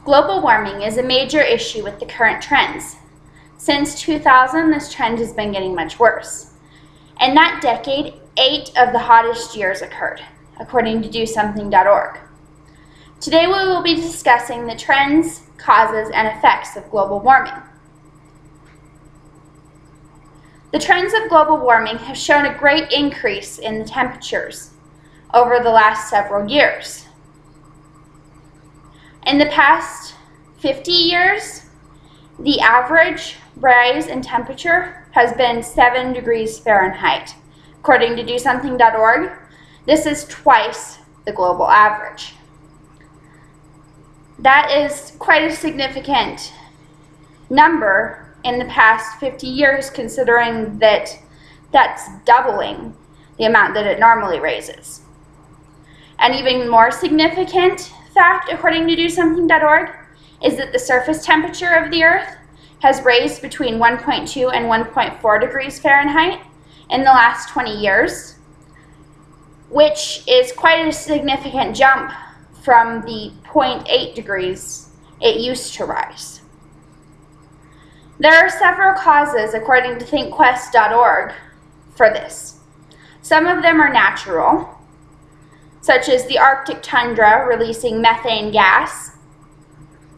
Global warming is a major issue with the current trends. Since 2000, this trend has been getting much worse. In that decade, 8 of the hottest years occurred, according to DoSomething.org. Today we will be discussing the trends, causes, and effects of global warming. The trends of global warming have shown a great increase in the temperatures over the last several years. In the past 50 years, the average rise in temperature has been 7 degrees Fahrenheit. According to DoSomething.org, this is twice the global average. That is quite a significant number in the past 50 years, considering that that's doubling the amount that it normally raises. An even more significant fact, according to DoSomething.org, is that the surface temperature of the Earth has raised between 1.2 and 1.4 degrees Fahrenheit in the last 20 years, which is quite a significant jump from the 0.8 degrees it used to rise. There are several causes, according to thinkquest.org, for this. Some of them are natural, such as the Arctic tundra releasing methane gas.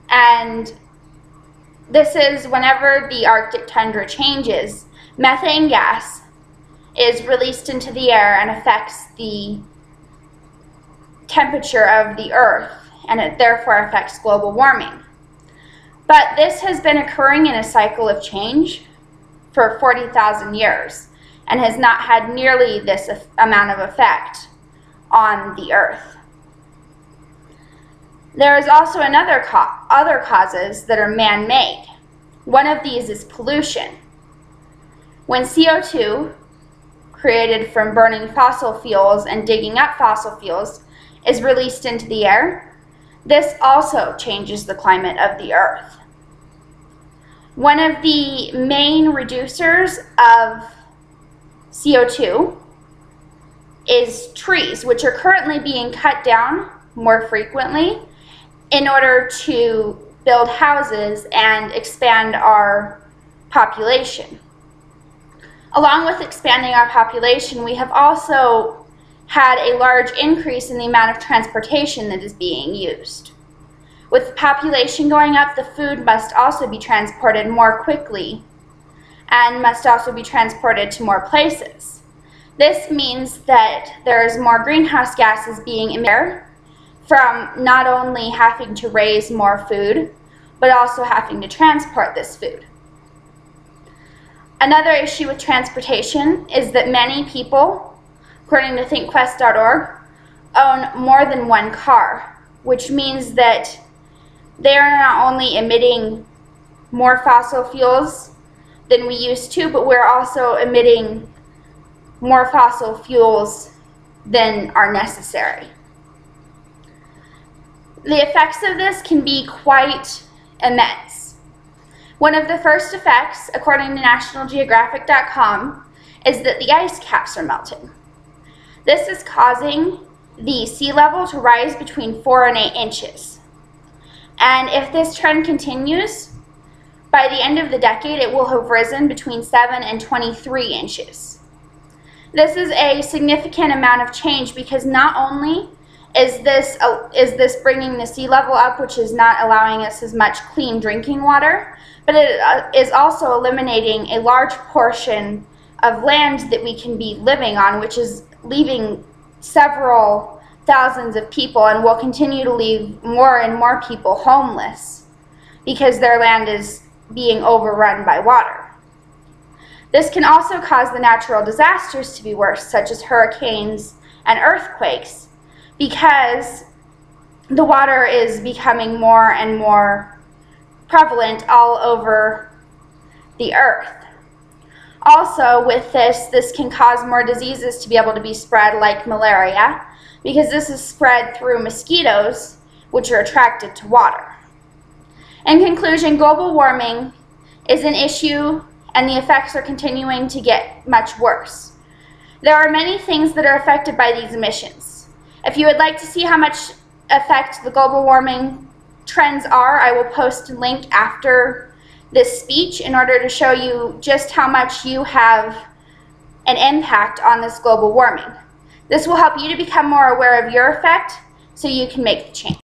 And this is whenever the Arctic tundra changes, methane gas is released into the air and affects the temperature of the Earth, and it therefore affects global warming. But this has been occurring in a cycle of change for 40,000 years and has not had nearly this amount of effect on the Earth. There is also other causes that are man-made. One of these is pollution. When CO2, created from burning fossil fuels and digging up fossil fuels, is released into the air, this also changes the climate of the Earth. One of the main reducers of CO2 is trees, which are currently being cut down more frequently in order to build houses and expand our population. Along with expanding our population, we have also had a large increase in the amount of transportation that is being used. With the population going up, the food must also be transported more quickly and must also be transported to more places. This means that there is more greenhouse gases being emitted from not only having to raise more food, but also having to transport this food. Another issue with transportation is that many people, according to thinkquest.org, own more than one car, which means that they are not only emitting more fossil fuels than we used to, but we're also emitting more fossil fuels than are necessary. The effects of this can be quite immense. One of the first effects, according to nationalgeographic.com, is that the ice caps are melting. This is causing the sea level to rise between 4 and 8 inches. And if this trend continues, by the end of the decade it will have risen between 7 and 23 inches. This is a significant amount of change because not only is this bringing the sea level up, which is not allowing us as much clean drinking water, but it is also eliminating a large portion of land that we can be living on, which is leaving several thousands of people and will continue to leave more and more people homeless because their land is being overrun by water. This can also cause the natural disasters to be worse, such as hurricanes and earthquakes, because the water is becoming more and more prevalent all over the Earth. Also, with this can cause more diseases to be able to be spread, like malaria, because this is spread through mosquitoes, which are attracted to water. In conclusion, global warming is an issue and the effects are continuing to get much worse. There are many things that are affected by these emissions. If you would like to see how much effect the global warming trends are, I will post a link after this speech in order to show you just how much you have an impact on this global warming. This will help you to become more aware of your effect so you can make the change.